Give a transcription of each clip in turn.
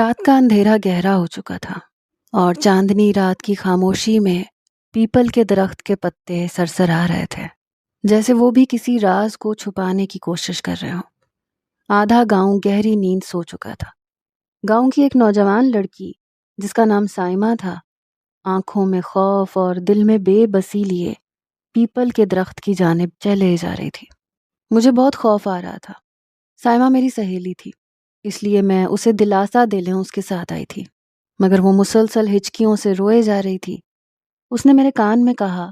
رات کا اندھیرا گہرا ہو چکا تھا اور چاندنی رات کی خاموشی میں پیپل کے درخت کے پتے سرسرا رہے تھے، جیسے وہ بھی کسی راز کو چھپانے کی کوشش کر رہے ہوں۔ آدھا گاؤں گہری نیند سو چکا تھا۔ گاؤں کی ایک نوجوان لڑکی جس کا نام سائمہ تھا، آنکھوں میں خوف اور دل میں بے بسی لیے پیپل کے درخت کی جانب چلے جا رہی تھی۔ مجھے بہت خوف آ رہا تھا۔ سائمہ میری سہیلی تھی، اس لیے میں اسے دلاسا دے اس کے ساتھ آئی تھی، مگر وہ مسلسل ہچکیوں سے روئے جا رہی تھی۔ اس نے میرے کان میں کہا،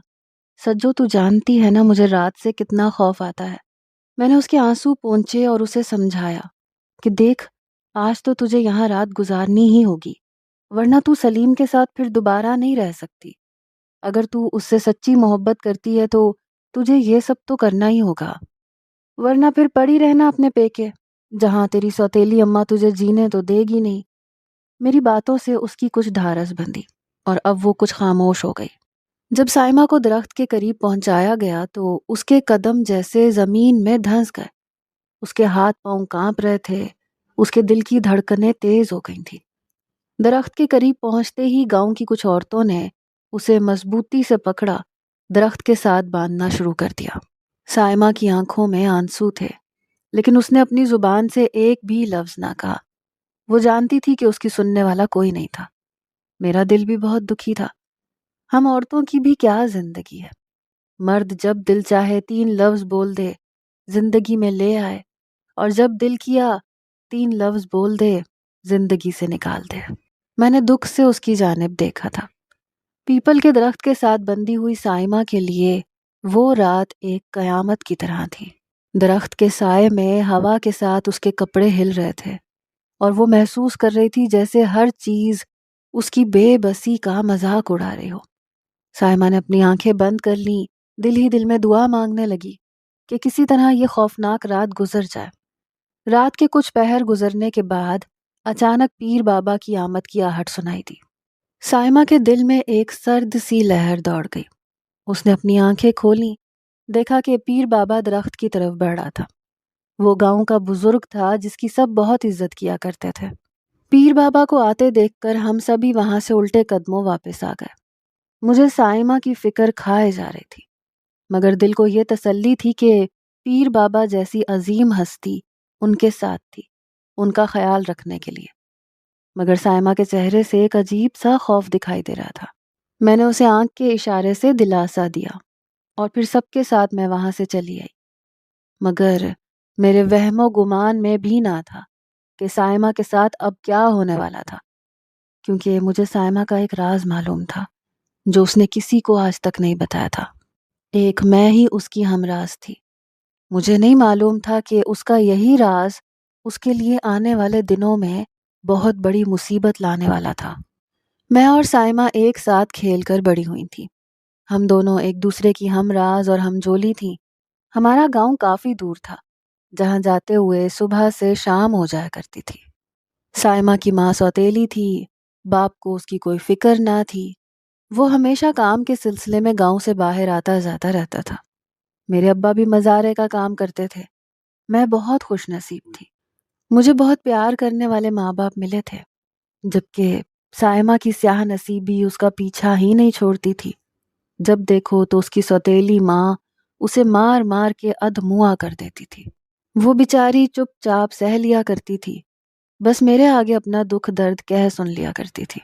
سجو تو جانتی ہے نا مجھے رات سے کتنا خوف آتا ہے۔ میں نے اس کے آنسو پونچھے اور اسے سمجھایا کہ دیکھ، آج تو تجھے یہاں رات گزارنی ہی ہوگی، ورنہ تو سلیم کے ساتھ پھر دوبارہ نہیں رہ سکتی۔ اگر تو اس سے سچی محبت کرتی ہے تو تجھے یہ سب تو کرنا ہی ہوگا، ورنہ پھر پڑی رہنا اپنے پیکے، جہاں تیری سوتیلی اماں تجھے جینے تو دے گی نہیں۔ میری باتوں سے اس کی کچھ ڈھارس بندھی اور اب وہ کچھ خاموش ہو گئی۔ جب سائمہ کو درخت کے قریب پہنچایا گیا تو اس کے قدم جیسے زمین میں دھنس گئے۔ اس کے ہاتھ پاؤں کانپ رہے تھے، اس کے دل کی دھڑکنیں تیز ہو گئی تھیں۔ درخت کے قریب پہنچتے ہی گاؤں کی کچھ عورتوں نے اسے مضبوطی سے پکڑا، درخت کے ساتھ باندھنا شروع کر دیا۔ سائمہ کی آنکھوں میں آنسو تھے، لیکن اس نے اپنی زبان سے ایک بھی لفظ نہ کہا۔ وہ جانتی تھی کہ اس کی سننے والا کوئی نہیں تھا۔ میرا دل بھی بہت دکھی تھا۔ ہم عورتوں کی بھی کیا زندگی ہے، مرد جب دل چاہے 3 لفظ بول دے زندگی میں لے آئے، اور جب دل کیا 3 لفظ بول دے زندگی سے نکال دے۔ میں نے دکھ سے اس کی جانب دیکھا تھا۔ پیپل کے درخت کے ساتھ بندھی ہوئی سائمہ کے لیے وہ رات ایک قیامت کی طرح تھی۔ درخت کے سائے میں ہوا کے ساتھ اس کے کپڑے ہل رہے تھے اور وہ محسوس کر رہی تھی جیسے ہر چیز اس کی بے بسی کا مذاق اڑا رہی ہو۔ سائمہ نے اپنی آنکھیں بند کر لیں، دل ہی دل میں دعا مانگنے لگی کہ کسی طرح یہ خوفناک رات گزر جائے۔ رات کے کچھ پہر گزرنے کے بعد اچانک پیر بابا کی آمد کی آہٹ سنائی دی۔ سائمہ کے دل میں ایک سرد سی لہر دوڑ گئی۔ اس نے اپنی آنکھیں کھولیں، دیکھا کہ پیر بابا درخت کی طرف بڑھ رہا تھا۔ وہ گاؤں کا بزرگ تھا جس کی سب بہت عزت کیا کرتے تھے۔ پیر بابا کو آتے دیکھ کر ہم سبھی وہاں سے الٹے قدموں واپس آ گئے۔ مجھے سائمہ کی فکر کھائے جا رہی تھی، مگر دل کو یہ تسلی تھی کہ پیر بابا جیسی عظیم ہستی ان کے ساتھ تھی، ان کا خیال رکھنے کے لیے۔ مگر سائمہ کے چہرے سے ایک عجیب سا خوف دکھائی دے رہا تھا۔ میں نے اسے آنکھ کے اشارے سے دلاسا دیا اور پھر سب کے ساتھ میں وہاں سے چلی آئی، مگر میرے وہم و گمان میں بھی نہ تھا کہ سائمہ کے ساتھ اب کیا ہونے والا تھا، کیونکہ مجھے سائمہ کا ایک راز معلوم تھا جو اس نے کسی کو آج تک نہیں بتایا تھا۔ ایک میں ہی اس کی ہمراز تھی۔ مجھے نہیں معلوم تھا کہ اس کا یہی راز اس کے لیے آنے والے دنوں میں بہت بڑی مصیبت لانے والا تھا۔ میں اور سائمہ ایک ساتھ کھیل کر بڑی ہوئی تھی۔ ہم دونوں ایک دوسرے کی ہم راز اور ہم جولی تھیں۔ ہمارا گاؤں کافی دور تھا، جہاں جاتے ہوئے صبح سے شام ہو جایا کرتی تھی۔ سائمہ کی ماں سوتیلی تھی، باپ کو اس کی کوئی فکر نہ تھی۔ وہ ہمیشہ کام کے سلسلے میں گاؤں سے باہر آتا جاتا رہتا تھا۔ میرے ابا بھی مزارے کا کام کرتے تھے۔ میں بہت خوش نصیب تھی۔ مجھے بہت پیار کرنے والے ماں باپ ملے تھے، جبکہ سائمہ کی سیاہ نصیبی اس کا پیچھا ہی نہیں چھوڑتی تھی۔ جب دیکھو تو اس کی سوتیلی ماں اسے مار مار کے ادھموا کر دیتی تھی۔ وہ بیچاری چپ چاپ سہ لیا کرتی تھی، بس میرے آگے اپنا دکھ درد کہہ سن لیا کرتی تھی۔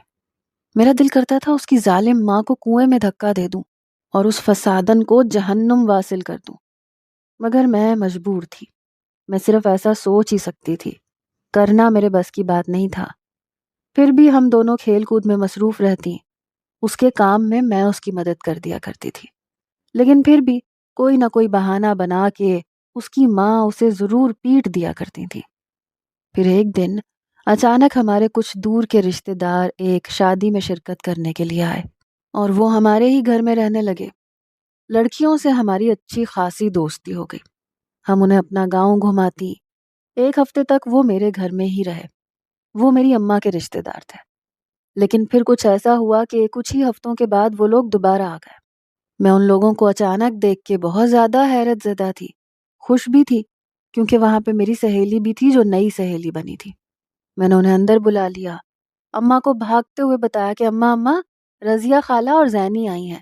میرا دل کرتا تھا اس کی ظالم ماں کو کنویں میں دھکا دے دوں اور اس فسادن کو جہنم واصل کر دوں، مگر میں مجبور تھی۔ میں صرف ایسا سوچ ہی سکتی تھی، کرنا میرے بس کی بات نہیں تھا۔ پھر بھی ہم دونوں کھیل کود میں مصروف رہتی۔ اس کے کام میں اس کی مدد کر دیا کرتی تھی، لیکن پھر بھی کوئی نہ کوئی بہانہ بنا کے اس کی ماں اسے ضرور پیٹ دیا کرتی تھی۔ پھر ایک دن اچانک ہمارے کچھ دور کے رشتہ دار ایک شادی میں شرکت کرنے کے لیے آئے اور وہ ہمارے ہی گھر میں رہنے لگے۔ لڑکیوں سے ہماری اچھی خاصی دوستی ہو گئی۔ ہم انہیں اپنا گاؤں گھماتی۔ ایک ہفتے تک وہ میرے گھر میں ہی رہے۔ وہ میری اماں کے رشتہ دار تھے، لیکن پھر کچھ ایسا ہوا کہ کچھ ہی ہفتوں کے بعد وہ لوگ دوبارہ آ گئے۔ میں ان لوگوں کو اچانک دیکھ کے بہت زیادہ حیرت زدہ تھی، خوش بھی تھی، کیونکہ وہاں پہ میری سہیلی بھی تھی جو نئی سہیلی بنی تھی۔ میں نے انہیں اندر بلا لیا، اماں کو بھاگتے ہوئے بتایا کہ اماں اماں، رضیہ خالہ اور زینی آئی ہیں۔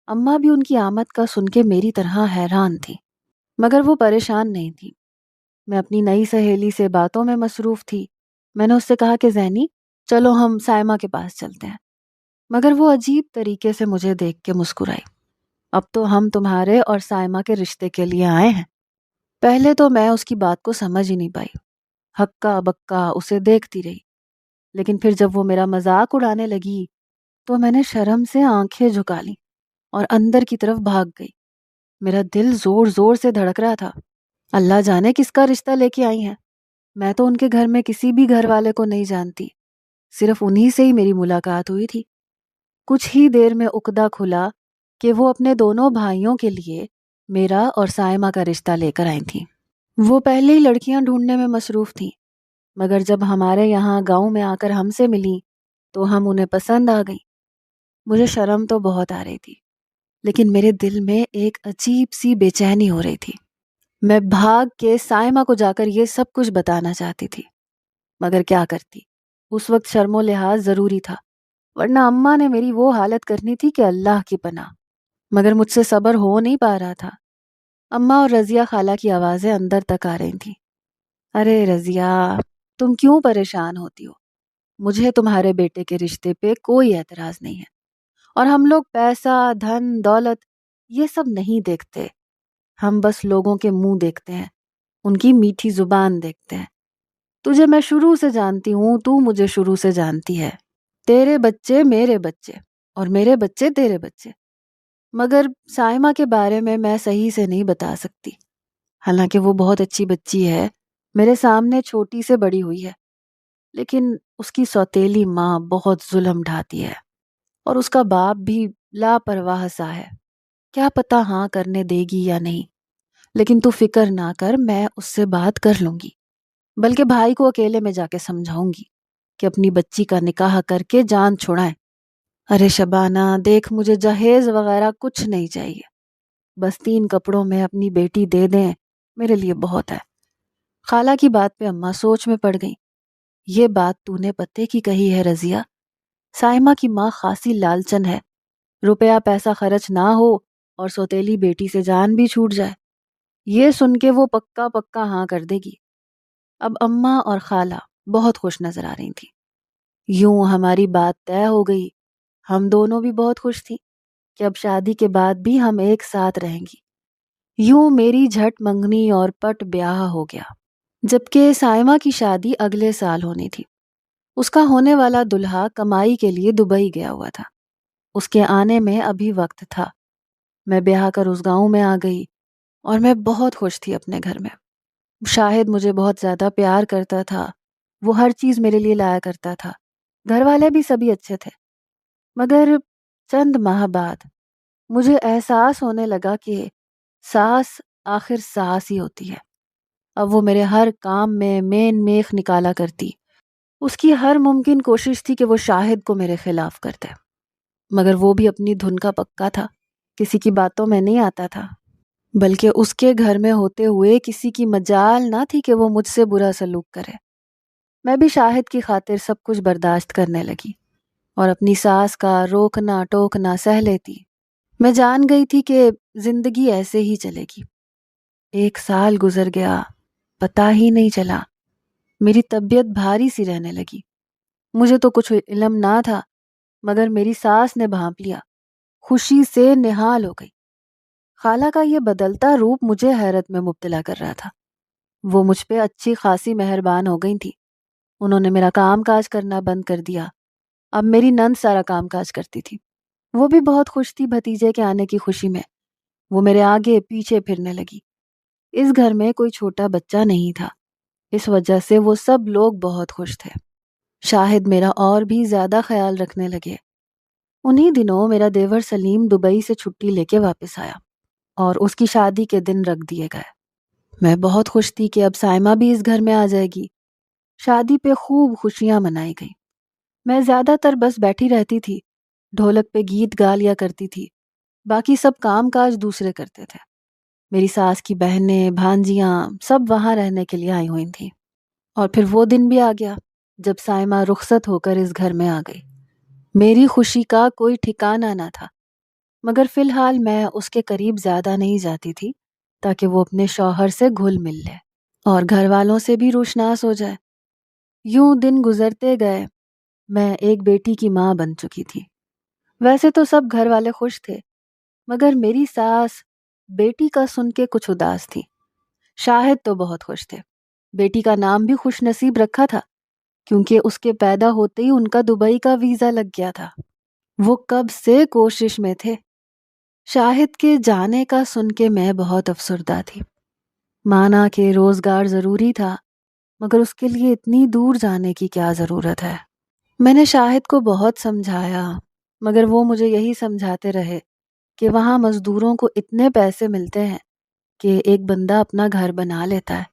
اماں بھی ان کی آمد کا سن کے میری طرح حیران تھی، مگر وہ پریشان نہیں تھی۔ میں اپنی نئی سہیلی سے باتوں میں مصروف تھی۔ میں نے اس سے کہا کہ زینی، چلو ہم سائمہ کے پاس چلتے ہیں، مگر وہ عجیب طریقے سے مجھے دیکھ کے مسکرائی۔ اب تو ہم تمہارے اور سائمہ کے رشتے کے لیے آئے ہیں۔ پہلے تو میں اس کی بات کو سمجھ ہی نہیں پائی، ہکا بکا اسے دیکھتی رہی، لیکن پھر جب وہ میرا مذاق اڑانے لگی تو میں نے شرم سے آنکھیں جھکا لیں اور اندر کی طرف بھاگ گئی۔ میرا دل زور زور سے دھڑک رہا تھا۔ اللہ جانے کس کا رشتہ لے کے آئی ہیں۔ میں تو ان کے گھر میں کسی بھی گھر والے کو نہیں جانتی، صرف انہی سے ہی میری ملاقات ہوئی تھی۔ کچھ ہی دیر میں عقدہ کھلا کہ وہ اپنے دونوں بھائیوں کے لیے میرا اور سائمہ کا رشتہ لے کر آئی تھیں۔ وہ پہلے ہی لڑکیاں ڈھونڈنے میں مصروف تھیں، مگر جب ہمارے یہاں گاؤں میں آ کر ہم سے ملیں تو ہم انہیں پسند آ گئیں۔ مجھے شرم تو بہت آ رہی تھی، لیکن میرے دل میں ایک عجیب سی بے چینی ہو رہی تھی۔ میں بھاگ کے سائمہ کو جا کر یہ سب کچھ بتانا چاہتی تھی، مگر کیا کرتی، اس وقت شرم و لحاظ ضروری تھا، ورنہ اماں نے میری وہ حالت کرنی تھی کہ اللہ کی پناہ۔ مگر مجھ سے صبر ہو نہیں پا رہا تھا۔ اماں اور رضیہ خالہ کی آوازیں اندر تک آ رہی تھیں۔ ارے رضیہ، تم کیوں پریشان ہوتی ہو؟ مجھے تمہارے بیٹے کے رشتے پہ کوئی اعتراض نہیں ہے، اور ہم لوگ پیسہ، دھن، دولت یہ سب نہیں دیکھتے۔ ہم بس لوگوں کے منہ دیکھتے ہیں، ان کی میٹھی زبان دیکھتے ہیں۔ تجھے میں شروع سے جانتی ہوں، تو مجھے شروع سے جانتی ہے۔ تیرے بچے میرے بچے اور میرے بچے تیرے بچے، مگر سائمہ کے بارے میں صحیح سے نہیں بتا سکتی، حالانکہ وہ بہت اچھی بچی ہے، میرے سامنے چھوٹی سے بڑی ہوئی ہے، لیکن اس کی سوتیلی ماں بہت ظلم ڈھاتی ہے، اور اس کا باپ بھی لاپرواہ سا ہے۔ کیا پتا ہاں کرنے دے گی یا نہیں، لیکن تو فکر نہ کر، میں اس سے بات کر لوں گی، بلکہ بھائی کو اکیلے میں جا کے سمجھاؤں گی کہ اپنی بچی کا نکاح کر کے جان چھڑائیں۔ ارے شبانہ دیکھ، مجھے جہیز وغیرہ کچھ نہیں چاہیے، بس 3 کپڑوں میں اپنی بیٹی دے دیں، میرے لیے بہت ہے۔ خالہ کی بات پہ اماں سوچ میں پڑ گئی۔ یہ بات تو نے پتے کی کہی ہے رضیہ، سائمہ کی ماں خاصی لالچن ہے، روپیہ پیسہ خرچ نہ ہو اور سوتیلی بیٹی سے جان بھی چھوٹ جائے، یہ سن کے وہ پکا پکا ہاں کر دے گی۔ اب اماں اور خالہ بہت خوش نظر آ رہی تھی۔ یوں ہماری بات طے ہو گئی۔ ہم دونوں بھی بہت خوش تھیں کہ اب شادی کے بعد بھی ہم ایک ساتھ رہیں گی۔ یوں میری جھٹ منگنی اور پٹ بیاہ ہو گیا، جبکہ سائمہ کی شادی اگلے سال ہونی تھی۔ اس کا ہونے والا دلہا کمائی کے لیے دبئی گیا ہوا تھا، اس کے آنے میں ابھی وقت تھا۔ میں بیاہ کر اس گاؤں میں آ گئی اور میں بہت خوش تھی اپنے گھر میں۔ شاہد مجھے بہت زیادہ پیار کرتا تھا، وہ ہر چیز میرے لیے لایا کرتا تھا، گھر والے بھی سبھی اچھے تھے، مگر چند ماہ بعد مجھے احساس ہونے لگا کہ ساس آخر ساس ہی ہوتی ہے۔ اب وہ میرے ہر کام میں مین میخ نکالا کرتی، اس کی ہر ممکن کوشش تھی کہ وہ شاہد کو میرے خلاف کر دے، مگر وہ بھی اپنی دھن کا پکا تھا، کسی کی باتوں میں نہیں آتا تھا، بلکہ اس کے گھر میں ہوتے ہوئے کسی کی مجال نہ تھی کہ وہ مجھ سے برا سلوک کرے۔ میں بھی شاہد کی خاطر سب کچھ برداشت کرنے لگی اور اپنی ساس کا روکنا ٹوکنا سہ لیتی۔ میں جان گئی تھی کہ زندگی ایسے ہی چلے گی۔ 1 سال گزر گیا، پتہ ہی نہیں چلا، میری طبیعت بھاری سی رہنے لگی۔ مجھے تو کچھ علم نہ تھا، مگر میری ساس نے بھانپ لیا، خوشی سے نہال ہو گئی۔ خالہ کا یہ بدلتا روپ مجھے حیرت میں مبتلا کر رہا تھا۔ وہ مجھ پہ اچھی خاصی مہربان ہو گئی تھی، انہوں نے میرا کام کاج کرنا بند کر دیا، اب میری نند سارا کام کاج کرتی تھی۔ وہ بھی بہت خوش تھی بھتیجے کے آنے کی خوشی میں، وہ میرے آگے پیچھے پھرنے لگی۔ اس گھر میں کوئی چھوٹا بچہ نہیں تھا، اس وجہ سے وہ سب لوگ بہت خوش تھے۔ شاہد میرا اور بھی زیادہ خیال رکھنے لگے۔ انہی دنوں میرا دیور سلیم دبئی سے چھٹی لے کے واپس آیا اور اس کی شادی کے دن رکھ دیے گئے۔ میں بہت خوش تھی کہ اب سائمہ بھی اس گھر میں آ جائے گی۔ شادی پہ خوب خوشیاں منائی گئی۔ میں زیادہ تر بس بیٹھی رہتی تھی، ڈھولک پہ گیت گا لیا کرتی تھی، باقی سب کام کاج دوسرے کرتے تھے۔ میری ساس کی بہنیں بھانجیاں سب وہاں رہنے کے لیے آئی ہوئی تھیں، اور پھر وہ دن بھی آ گیا جب سائمہ رخصت ہو کر اس گھر میں آ گئی۔ میری خوشی کا کوئی ٹھکانہ نہ تھا، مگر فی الحال میں اس کے قریب زیادہ نہیں جاتی تھی تاکہ وہ اپنے شوہر سے گھل مل لے اور گھر والوں سے بھی روشناس ہو جائے۔ یوں دن گزرتے گئے، میں ایک بیٹی کی ماں بن چکی تھی۔ ویسے تو سب گھر والے خوش تھے، مگر میری ساس بیٹی کا سن کے کچھ اداس تھی۔ شاہد تو بہت خوش تھے۔ بیٹی کا نام بھی خوش نصیب رکھا تھا، کیونکہ اس کے پیدا ہوتے ہی ان کا دبئی کا ویزا لگ گیا تھا۔ وہ کب سے کوشش میں تھے۔ شاہد کے جانے کا سن کے میں بہت افسردہ تھی۔ مانا کہ روزگار ضروری تھا، مگر اس کے لیے اتنی دور جانے کی کیا ضرورت ہے؟ میں نے شاہد کو بہت سمجھایا، مگر وہ مجھے یہی سمجھاتے رہے کہ وہاں مزدوروں کو اتنے پیسے ملتے ہیں کہ ایک بندہ اپنا گھر بنا لیتا ہے،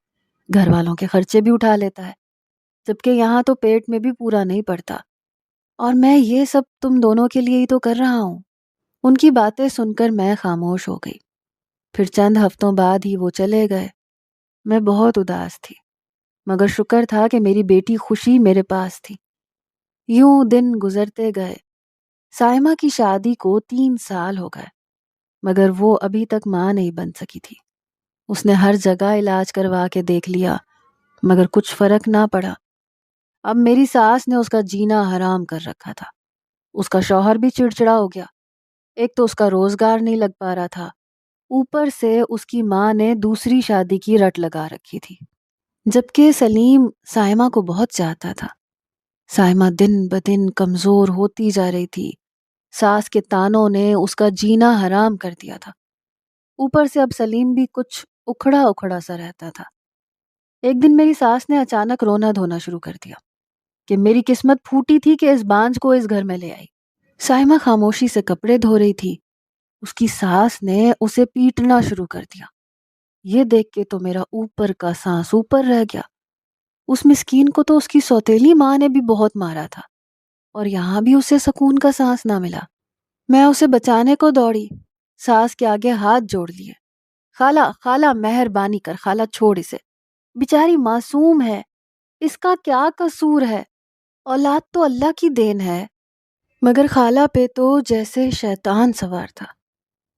گھر والوں کے خرچے بھی اٹھا لیتا ہے، جبکہ یہاں تو پیٹ میں بھی پورا نہیں پڑتا، اور میں یہ سب تم دونوں کے لیے ہی تو کر رہا ہوں۔ ان کی باتیں سن کر میں خاموش ہو گئی۔ پھر چند ہفتوں بعد ہی وہ چلے گئے۔ میں بہت اداس تھی، مگر شکر تھا کہ میری بیٹی خوشی میرے پاس تھی۔ یوں دن گزرتے گئے۔ سائمہ کی شادی کو 3 سال ہو گئے، مگر وہ ابھی تک ماں نہیں بن سکی تھی۔ اس نے ہر جگہ علاج کروا کے دیکھ لیا، مگر کچھ فرق نہ پڑا۔ اب میری ساس نے اس کا جینا حرام کر رکھا تھا۔ اس کا شوہر بھی چڑچڑا ہو گیا۔ ایک تو اس کا روزگار نہیں لگ پا رہا تھا، اوپر سے اس کی ماں نے دوسری شادی کی رٹ لگا رکھی تھی، جبکہ سلیم سائمہ کو بہت چاہتا تھا۔ سائمہ دن بدن کمزور ہوتی جا رہی تھی۔ ساس کے تانوں نے اس کا جینا حرام کر دیا تھا۔ اوپر سے اب سلیم بھی کچھ اکھڑا اکھڑا سا رہتا تھا۔ ایک دن میری ساس نے اچانک رونا دھونا شروع کر دیا کہ میری قسمت پھوٹی تھی کہ اس بانجھ کو اس گھر میں لے آئی۔ سائمہ خاموشی سے کپڑے دھو رہی تھی۔ اس کی ساس نے اسے پیٹنا شروع کر دیا۔ یہ دیکھ کے تو میرا اوپر کا سانس اوپر رہ گیا۔ اس مسکین کو تو اس کی سوتیلی ماں نے بھی بہت مارا تھا، اور یہاں بھی اسے سکون کا سانس نہ ملا۔ میں اسے بچانے کو دوڑی، ساس کے آگے ہاتھ جوڑ لیے۔ خالہ خالہ مہربانی کر، خالہ چھوڑ اسے، بیچاری معصوم ہے، اس کا کیا قصور ہے؟ اولاد تو اللہ کی دین ہے۔ مگر خالہ پہ تو جیسے شیطان سوار تھا۔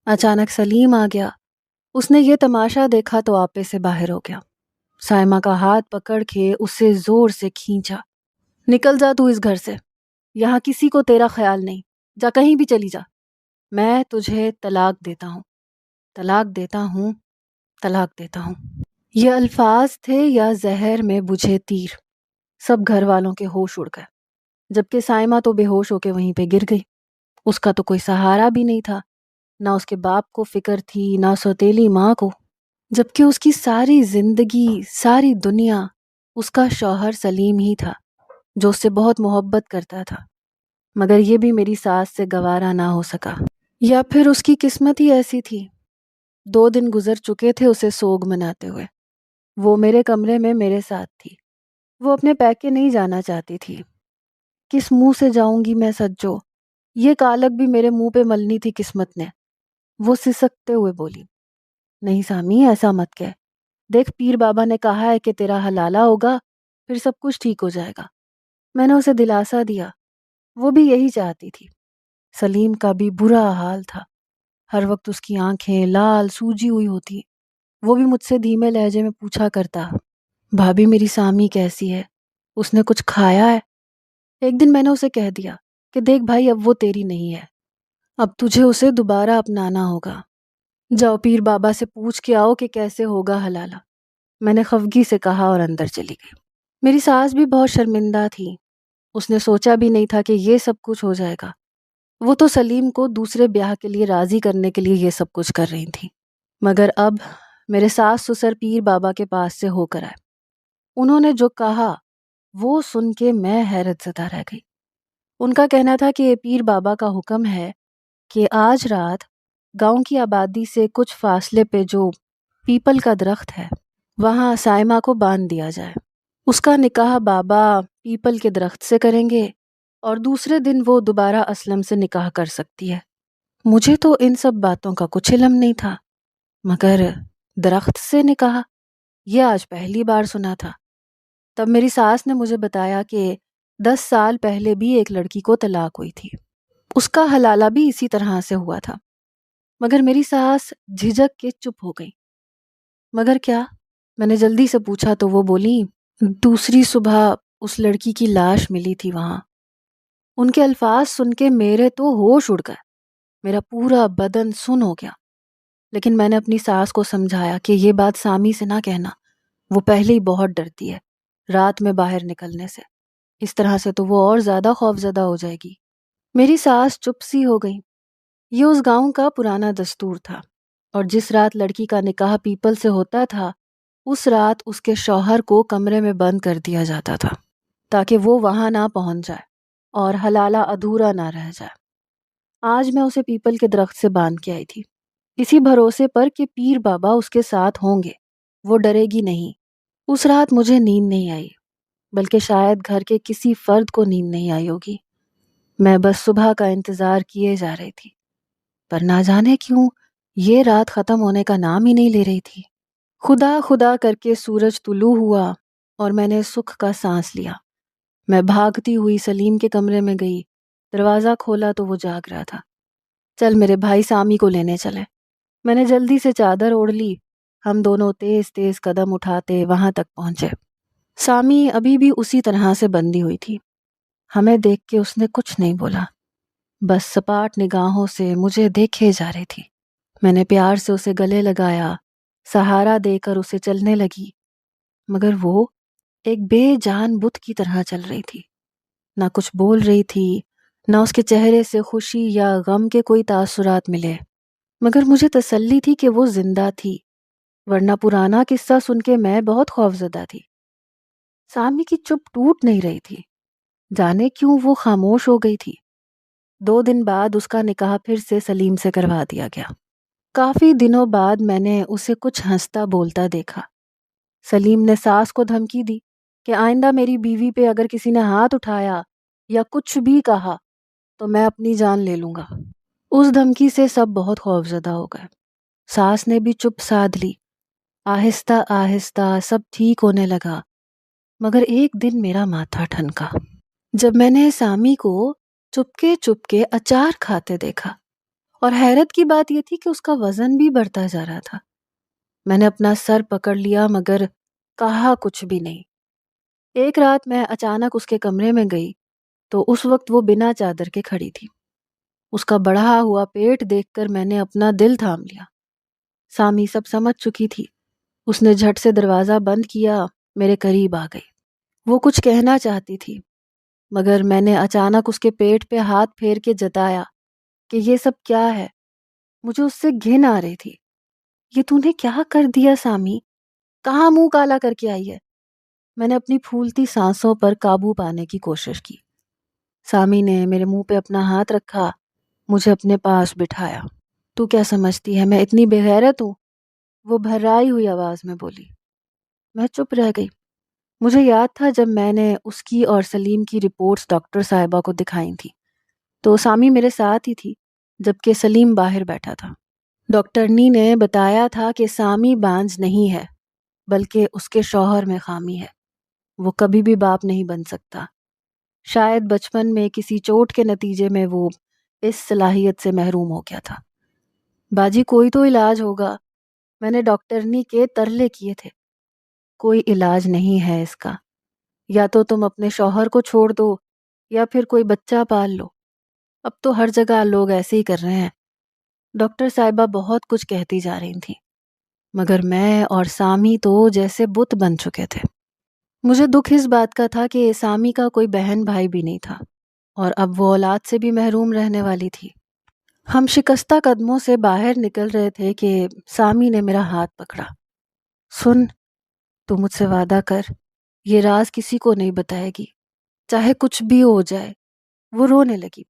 اچانک سلیم آ گیا۔ اس نے یہ تماشا دیکھا تو آپے سے باہر ہو گیا۔ سائمہ کا ہاتھ پکڑ کے اسے زور سے کھینچا۔ نکل جا تو اس گھر سے، یہاں کسی کو تیرا خیال نہیں، جا کہیں بھی چلی جا، میں تجھے طلاق دیتا ہوں، طلاق دیتا ہوں، طلاق دیتا ہوں۔ یہ الفاظ تھے یا زہر میں بجھے تیر۔ سب گھر والوں کے ہوش اڑ گئے، جبکہ سائمہ تو بے ہوش ہو کے وہیں پہ گر گئی۔ اس کا تو کوئی سہارا بھی نہیں تھا، نہ اس کے باپ کو فکر تھی، نہ سوتیلی ماں کو، جبکہ اس کی ساری زندگی، ساری دنیا اس کا شوہر سلیم ہی تھا، جو اس سے بہت محبت کرتا تھا۔ مگر یہ بھی میری ساس سے گوارا نہ ہو سکا، یا پھر اس کی قسمت ہی ایسی تھی۔ 2 دن گزر چکے تھے اسے سوگ مناتے ہوئے۔ وہ میرے کمرے میں میرے ساتھ تھی۔ وہ اپنے پیکے نہیں جانا چاہتی تھی۔ کس منہ سے جاؤں گی میں سجو؟ یہ کالک بھی میرے منہ پہ ملنی تھی قسمت نے۔ وہ سسکتے ہوئے بولی، نہیں سامی، ایسا مت کہہ، دیکھ پیر بابا نے کہا ہے کہ تیرا حلالہ ہوگا، پھر سب کچھ ٹھیک ہو جائے گا۔ میں نے اسے دلاسا دیا۔ وہ بھی یہی چاہتی تھی۔ سلیم کا بھی برا حال تھا۔ ہر وقت اس کی آنکھیں لال سوجی ہوئی ہوتی۔ وہ بھی مجھ سے دھیمے لہجے میں پوچھا کرتا، بھابھی میری سامی کیسی ہے؟ اس نے کچھ کھایا ہے؟ ایک دن میں نے اسے کہہ دیا کہ دیکھ بھائی، اب وہ تیری نہیں ہے، اب تجھے اسے دوبارہ اپنانا ہوگا۔ جاؤ پیر بابا سے پوچھ کے آؤ کہ کیسے ہوگا حلالہ۔ میں نے خفگی سے کہا اور اندر چلی گئی۔ میری ساس بھی بہت شرمندہ تھی۔ اس نے سوچا بھی نہیں تھا کہ یہ سب کچھ ہو جائے گا۔ وہ تو سلیم کو دوسرے بیاہ کے لیے راضی کرنے کے لیے یہ سب کچھ کر رہی تھی۔ مگر اب میرے ساس سسر پیر بابا کے پاس سے ہو کر آئے۔ انہوں نے جو کہا وہ سن کے میں حیرت زدہ رہ گئی۔ ان کا کہنا تھا کہ پیر بابا کا حکم ہے کہ آج رات گاؤں کی آبادی سے کچھ فاصلے پہ جو پیپل کا درخت ہے، وہاں سائمہ کو باندھ دیا جائے۔ اس کا نکاح بابا پیپل کے درخت سے کریں گے، اور دوسرے دن وہ دوبارہ اسلم سے نکاح کر سکتی ہے۔ مجھے تو ان سب باتوں کا کچھ علم نہیں تھا، مگر درخت سے نکاح، یہ آج پہلی بار سنا تھا۔ تب میری ساس نے مجھے بتایا کہ 10 سال پہلے بھی ایک لڑکی کو طلاق ہوئی تھی، اس کا حلالہ بھی اسی طرح سے ہوا تھا، مگر میری ساس جھجک کے چپ ہو گئی۔ مگر کیا؟ میں نے جلدی سے پوچھا تو وہ بولی، دوسری صبح اس لڑکی کی لاش ملی تھی وہاں۔ ان کے الفاظ سن کے میرے تو ہوش اڑ گئے، میرا پورا بدن سن ہو گیا۔ لیکن میں نے اپنی ساس کو سمجھایا کہ یہ بات سامی سے نہ کہنا، وہ پہلے ہی بہت ڈرتی ہے رات میں باہر نکلنے سے، اس طرح سے تو وہ اور زیادہ خوفزدہ ہو جائے گی۔ میری ساس چپ سی ہو گئی۔ یہ اس گاؤں کا پرانا دستور تھا، اور جس رات لڑکی کا نکاح پیپل سے ہوتا تھا، اس رات اس کے شوہر کو کمرے میں بند کر دیا جاتا تھا تاکہ وہ وہاں نہ پہنچ جائے اور حلالہ ادھورا نہ رہ جائے۔ آج میں اسے پیپل کے درخت سے باندھ کے آئی تھی، اسی بھروسے پر کہ پیر بابا اس کے ساتھ ہوں گے، وہ ڈرے گی نہیں۔ اس رات مجھے نیند نہیں آئی، بلکہ شاید گھر کے کسی فرد کو نیند نہیں آئی ہوگی۔ میں بس صبح کا انتظار کیے جا رہی تھی، پر نہ جانے کیوں یہ رات ختم ہونے کا نام ہی نہیں لے رہی تھی۔ خدا خدا کر کے سورج طلوع ہوا اور میں نے سکھ کا سانس لیا۔ میں بھاگتی ہوئی سلیم کے کمرے میں گئی، دروازہ کھولا تو وہ جاگ رہا تھا۔ چل میرے بھائی سامی کو لینے چلے۔ میں نے جلدی سے چادر اوڑھ لی، ہم دونوں تیز تیز قدم اٹھاتے وہاں تک پہنچے۔ سامی ابھی بھی اسی طرح سے بندھی ہوئی تھی۔ ہمیں دیکھ کے اس نے کچھ نہیں بولا، بس سپاٹ نگاہوں سے مجھے دیکھے جا رہی تھی۔ میں نے پیار سے اسے گلے لگایا، سہارا دے کر اسے چلنے لگی، مگر وہ ایک بے جان بت کی طرح چل رہی تھی، نہ کچھ بول رہی تھی، نہ اس کے چہرے سے خوشی یا غم کے کوئی تاثرات ملے۔ مگر مجھے تسلی تھی کہ وہ زندہ تھی، ورنہ پرانا قصہ سن کے میں بہت خوفزدہ تھی۔ سامی کی چپ ٹوٹ نہیں رہی تھی، جانے کیوں وہ خاموش ہو گئی تھی۔ 2 دن بعد اس کا نکاح پھر سے سلیم سے کروا دیا گیا۔ کافی دنوں بعد میں نے اسے کچھ ہنستا بولتا دیکھا۔ سلیم نے ساس کو دھمکی دی کہ آئندہ میری بیوی پہ اگر کسی نے ہاتھ اٹھایا یا کچھ بھی کہا تو میں اپنی جان لے لوں گا۔ اس دھمکی سے سب بہت خوفزدہ ہو گئے۔ ساس نے بھی چپ سادھ لی۔ آہستہ آہستہ سب ٹھیک ہونے لگا، مگر ایک دن میرا ماتھا ٹھنکا جب میں نے سامی کو چپ کے اچار کھاتے دیکھا، اور حیرت کی بات یہ تھی کہ اس کا وزن بھی بڑھتا جا رہا تھا۔ میں نے اپنا سر پکڑ لیا مگر کہا کچھ بھی نہیں۔ ایک رات میں اچانک اس کے کمرے میں گئی تو اس وقت وہ بنا چادر کے کھڑی تھی۔ اس کا بڑھا ہوا پیٹ دیکھ کر میں نے اپنا دل تھام لیا۔ سامی سب سمجھ چکی تھی۔ اس نے جھٹ سے دروازہ بند کیا، میرے قریب آ گئی۔ وہ کچھ کہنا چاہتی تھی، مگر میں نے اچانک اس کے پیٹ پہ ہاتھ پھیر کے جتایا کہ یہ سب کیا ہے۔ مجھے اس سے گھن آ رہی تھی۔ یہ تو نے کیا کر دیا سامی؟ کہاں منہ کالا کر کے آئی ہے؟ میں نے اپنی پھولتی سانسوں پر قابو پانے کی کوشش کی۔ سامی نے میرے منہ پہ اپنا ہاتھ رکھا، مجھے اپنے پاس بٹھایا۔ تو کیا سمجھتی ہے میں اتنی بے غیرت ہوں؟ وہ بھرائی ہوئی آواز میں بولی۔ میں چپ رہ گئی۔ مجھے یاد تھا جب میں نے اس کی اور سلیم کی رپورٹس ڈاکٹر صاحبہ کو دکھائی تھی تو سامی میرے ساتھ ہی تھی، جبکہ سلیم باہر بیٹھا تھا۔ ڈاکٹرنی نے بتایا تھا کہ سامی بانجھ نہیں ہے، بلکہ اس کے شوہر میں خامی ہے، وہ کبھی بھی باپ نہیں بن سکتا۔ شاید بچپن میں کسی چوٹ کے نتیجے میں وہ اس صلاحیت سے محروم ہو گیا تھا۔ باجی کوئی تو علاج ہوگا، میں نے ڈاکٹرنی کے ترلے کیے تھے۔ کوئی علاج نہیں ہے اس کا، یا تو تم اپنے شوہر کو چھوڑ دو یا پھر کوئی بچہ پال لو۔ اب تو ہر جگہ لوگ ایسے ہی کر رہے ہیں۔ ڈاکٹر صاحبہ بہت کچھ کہتی جا رہی تھیں، مگر میں اور سامی تو جیسے بت بن چکے تھے۔ مجھے دکھ اس بات کا تھا کہ سامی کا کوئی بہن بھائی بھی نہیں تھا، اور اب وہ اولاد سے بھی محروم رہنے والی تھی۔ ہم شکستہ قدموں سے باہر نکل رہے تھے کہ سامی نے میرا ہاتھ پکڑا۔ سن، تو مجھ سے وعدہ کر، یہ راز کسی کو نہیں بتائے گی، چاہے کچھ بھی ہو جائے۔ وہ رونے لگی۔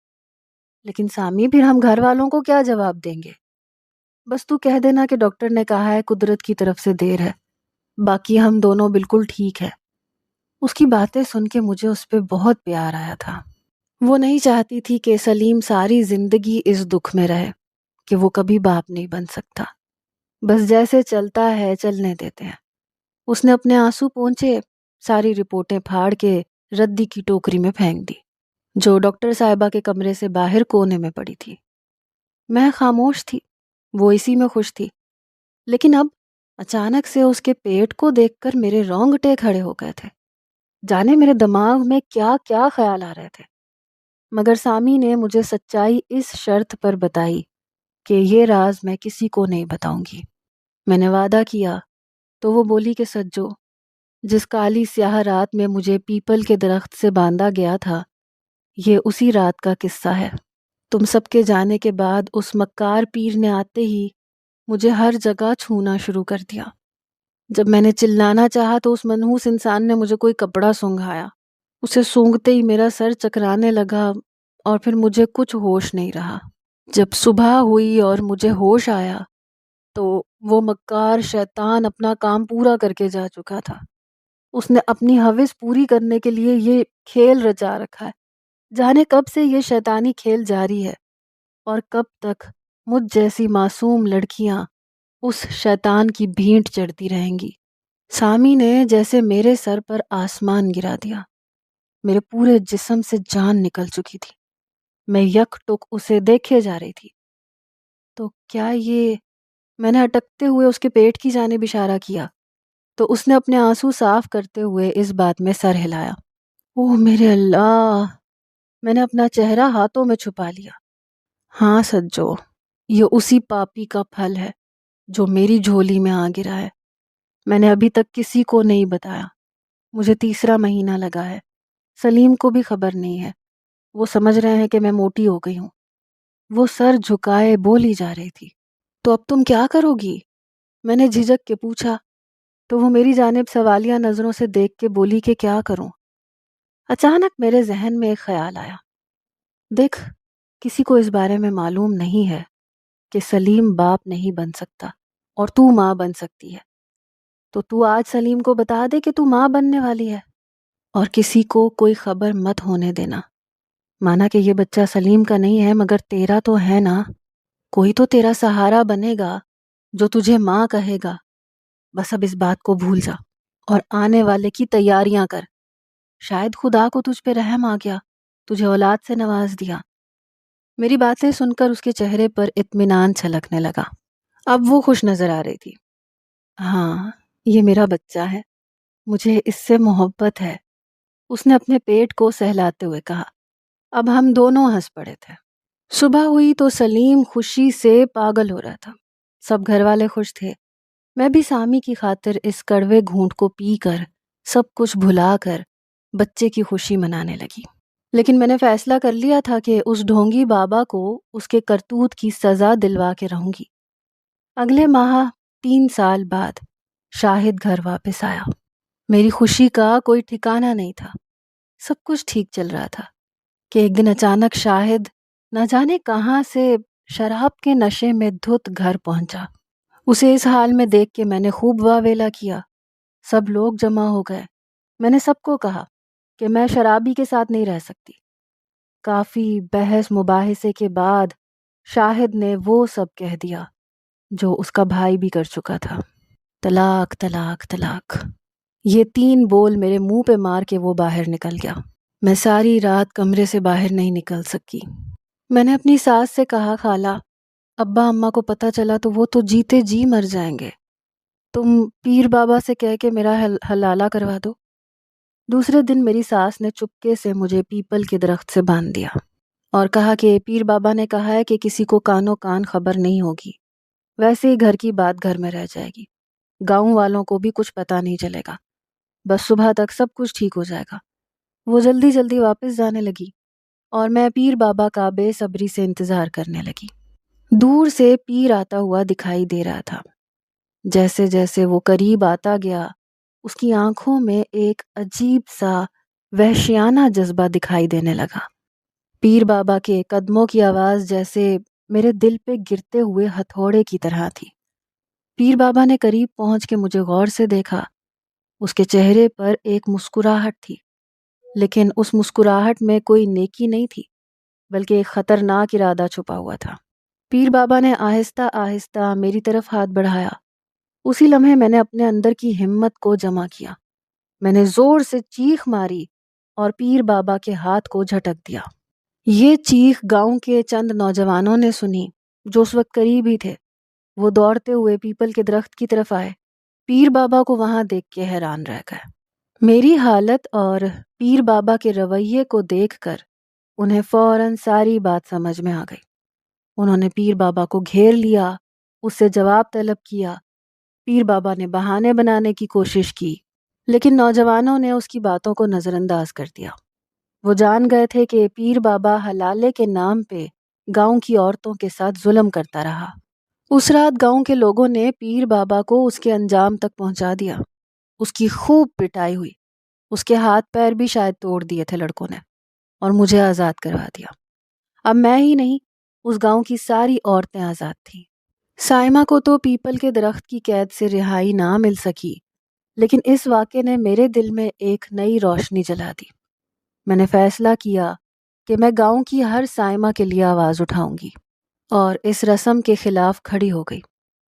لیکن سامی پھر ہم گھر والوں کو کیا جواب دیں گے؟ بس تو کہہ دینا کہ ڈاکٹر نے کہا ہے قدرت کی طرف سے دیر ہے، باقی ہم دونوں بالکل ٹھیک ہے۔ اس کی باتیں سن کے مجھے اس پہ بہت پیار آیا تھا۔ وہ نہیں چاہتی تھی کہ سلیم ساری زندگی اس دکھ میں رہے کہ وہ کبھی باپ نہیں بن سکتا۔ بس جیسے چلتا ہے چلنے دیتے ہیں۔ اس نے اپنے آنسو پونچھے، ساری رپورٹیں پھاڑ کے ردی کی ٹوکری میں پھینک دی جو ڈاکٹر صاحبہ کے کمرے سے باہر کونے میں پڑی تھی۔ میں خاموش تھی، وہ اسی میں خوش تھی، لیکن اب اچانک سے اس کے پیٹ کو دیکھ کر میرے رونگٹے کھڑے ہو گئے تھے۔ جانے میرے دماغ میں کیا کیا خیال آ رہے تھے، مگر سامی نے مجھے سچائی اس شرط پر بتائی کہ یہ راز میں کسی کو نہیں بتاؤں گی۔ میں نے وعدہ کیا تو وہ بولی کہ سجو، جس کالی سیاہ رات میں مجھے پیپل کے درخت سے باندھا گیا تھا، یہ اسی رات کا قصہ ہے۔ تم سب کے جانے کے بعد اس مکار پیر نے آتے ہی مجھے ہر جگہ چھونا شروع کر دیا۔ جب میں نے چلانا چاہا تو اس منحوس انسان نے مجھے کوئی کپڑا سونگھایا۔ اسے سونگھتے ہی میرا سر چکرانے لگا اور پھر مجھے کچھ ہوش نہیں رہا۔ جب صبح ہوئی اور مجھے ہوش آیا تو وہ مکار شیطان اپنا کام پورا کر کے جا چکا تھا۔ اس نے اپنی ہوس پوری کرنے کے لیے یہ کھیل رچا رکھا ہے۔ جانے کب سے یہ شیطانی کھیل جاری ہے اور کب تک مجھ جیسی معصوم لڑکیاں اس شیطان کی بھینٹ چڑھتی رہیں گی۔ سامی نے جیسے میرے سر پر آسمان گرا دیا۔ میرے پورے جسم سے جان نکل چکی تھی۔ میں یک ٹک اسے دیکھے جا رہی تھی۔ تو کیا یہ، میں نے اٹکتے ہوئے اس کے پیٹ کی جانب اشارہ کیا تو اس نے اپنے آنسو صاف کرتے ہوئے اس بات میں سر ہلایا۔ اوہ میرے اللہ! میں نے اپنا چہرہ ہاتھوں میں چھپا لیا۔ ہاں سجو، یہ اسی پاپی کا پھل ہے جو میری جھولی میں آ گرا ہے۔ میں نے ابھی تک کسی کو نہیں بتایا۔ مجھے تیسرا مہینہ لگا ہے۔ سلیم کو بھی خبر نہیں ہے۔ وہ سمجھ رہے ہیں کہ میں موٹی ہو گئی ہوں۔ وہ سر جھکائے بولی جا رہی تھی۔ تو اب تم کیا کرو گی؟ میں نے جھجک کے پوچھا تو وہ میری جانب سوالیہ نظروں سے دیکھ کے بولی کہ کیا کروں؟ اچانک میرے ذہن میں ایک خیال آیا۔ دیکھ، کسی کو اس بارے میں معلوم نہیں ہے کہ سلیم باپ نہیں بن سکتا اور تو ماں بن سکتی ہے، تو تو آج سلیم کو بتا دے کہ تو ماں بننے والی ہے، اور کسی کو کوئی خبر مت ہونے دینا۔ مانا کہ یہ بچہ سلیم کا نہیں ہے مگر تیرا تو ہے نا، کوئی تو تیرا سہارا بنے گا جو تجھے ماں کہے گا۔ بس اب اس بات کو بھول جا اور آنے والے کی تیاریاں کر۔ شاید خدا کو تجھ پہ رحم آ گیا، تجھے اولاد سے نواز دیا۔ میری باتیں سن کر اس کے چہرے پر اطمینان چھلکنے لگا۔ اب وہ خوش نظر آ رہی تھی۔ ہاں، یہ میرا بچہ ہے، مجھے اس سے محبت ہے، اس نے اپنے پیٹ کو سہلاتے ہوئے کہا۔ اب ہم دونوں ہنس پڑے تھے۔ صبح ہوئی تو سلیم خوشی سے پاگل ہو رہا تھا۔ سب گھر والے خوش تھے۔ میں بھی سامی کی خاطر اس کڑوے گھونٹ کو پی کر، سب کچھ بھلا کر بچے کی خوشی منانے لگی۔ لیکن میں نے فیصلہ کر لیا تھا کہ اس ڈھونگی بابا کو اس کے کرتوت کی سزا دلوا کے رہوں گی۔ اگلے ماہ 3 سال بعد شاہد گھر واپس آیا۔ میری خوشی کا کوئی ٹھکانہ نہیں تھا۔ سب کچھ ٹھیک چل رہا تھا کہ ایک دن اچانک شاہد نہ جانے کہاں سے شراب کے نشے میں دھت گھر پہنچا۔ اسے اس حال میں دیکھ کے میں نے خوب واویلا کیا۔ سب لوگ جمع ہو گئے۔ میں نے سب کو کہا کہ میں شرابی کے ساتھ نہیں رہ سکتی۔ کافی بحث مباحثے کے بعد شاہد نے وہ سب کہہ دیا جو اس کا بھائی بھی کر چکا تھا۔ طلاق طلاق طلاق، یہ 3 بول میرے منہ پہ مار کے وہ باہر نکل گیا۔ میں ساری رات کمرے سے باہر نہیں نکل سکی۔ میں نے اپنی ساس سے کہا، خالہ، ابا اماں کو پتہ چلا تو وہ تو جیتے جی مر جائیں گے، تم پیر بابا سے کہہ کے میرا حلالہ کروا دو۔ دوسرے دن میری ساس نے چپکے سے مجھے پیپل کے درخت سے باندھ دیا اور کہا کہ پیر بابا نے کہا ہے کہ کسی کو کانوں کان خبر نہیں ہوگی، ویسے ہی گھر کی بات گھر میں رہ جائے گی، گاؤں والوں کو بھی کچھ پتہ نہیں چلے گا، بس صبح تک سب کچھ ٹھیک ہو جائے گا۔ وہ جلدی جلدی واپس جانے لگی اور میں پیر بابا کا بے صبری سے انتظار کرنے لگی۔ دور سے پیر آتا ہوا دکھائی دے رہا تھا۔ جیسے جیسے وہ قریب آتا گیا، اس کی آنکھوں میں ایک عجیب سا وحشیانہ جذبہ دکھائی دینے لگا۔ پیر بابا کے قدموں کی آواز جیسے میرے دل پہ گرتے ہوئے ہتھوڑے کی طرح تھی۔ پیر بابا نے قریب پہنچ کے مجھے غور سے دیکھا۔ اس کے چہرے پر ایک مسکراہٹ تھی، لیکن اس مسکراہٹ میں کوئی نیکی نہیں تھی، بلکہ ایک خطرناک ارادہ چھپا ہوا تھا۔ پیر بابا نے آہستہ آہستہ میری طرف ہاتھ بڑھایا۔ اسی لمحے میں نے اپنے اندر کی ہمت کو جمع کیا۔ میں نے زور سے چیخ ماری اور پیر بابا کے ہاتھ کو جھٹک دیا۔ یہ چیخ گاؤں کے چند نوجوانوں نے سنی جو اس وقت قریب ہی تھے۔ وہ دوڑتے ہوئے پیپل کے درخت کی طرف آئے۔ پیر بابا کو وہاں دیکھ کے حیران رہ گئے۔ میری حالت اور پیر بابا کے رویے کو دیکھ کر انہیں فوراً ساری بات سمجھ میں آ گئی۔ انہوں نے پیر بابا کو گھیر لیا، اس سے جواب طلب کیا۔ پیر بابا نے بہانے بنانے کی کوشش کی، لیکن نوجوانوں نے اس کی باتوں کو نظر انداز کر دیا۔ وہ جان گئے تھے کہ پیر بابا حلالے کے نام پہ گاؤں کی عورتوں کے ساتھ ظلم کرتا رہا۔ اس رات گاؤں کے لوگوں نے پیر بابا کو اس کے انجام تک پہنچا دیا۔ اس کی خوب پٹائی ہوئی، اس کے ہاتھ پیر بھی شاید توڑ دیے تھے لڑکوں نے، اور مجھے آزاد کروا دیا۔ اب میں ہی نہیں، اس گاؤں کی ساری عورتیں آزاد تھیں۔ سائمہ کو تو پیپل کے درخت کی قید سے رہائی نہ مل سکی، لیکن اس واقعے نے میرے دل میں ایک نئی روشنی جلا دی۔ میں نے فیصلہ کیا کہ میں گاؤں کی ہر سائمہ کے لیے آواز اٹھاؤں گی، اور اس رسم کے خلاف کھڑی ہو گئی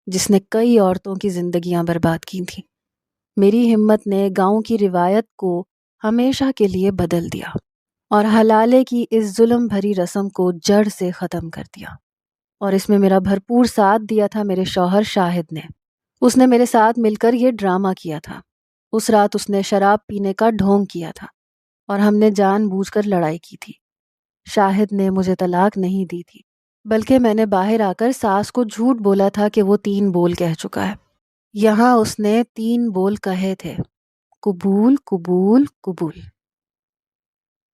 جس نے کئی عورتوں کی زندگیاں برباد کی تھیں۔ میری ہمت نے گاؤں کی روایت کو ہمیشہ کے لیے بدل دیا اور حلالے کی اس ظلم بھری رسم کو جڑ سے ختم کر دیا۔ اور اس میں میرا بھرپور ساتھ دیا تھا میرے شوہر شاہد نے۔ اس نے میرے ساتھ مل کر یہ ڈرامہ کیا تھا۔ اس رات اس نے شراب پینے کا ڈھونگ کیا تھا اور ہم نے جان بوجھ کر لڑائی کی تھی۔ شاہد نے مجھے طلاق نہیں دی تھی، بلکہ میں نے باہر آ کر ساس کو جھوٹ بولا تھا کہ وہ 3 بول کہہ چکا ہے۔ یہاں اس نے 3 بول کہے تھے: قبول قبول قبول۔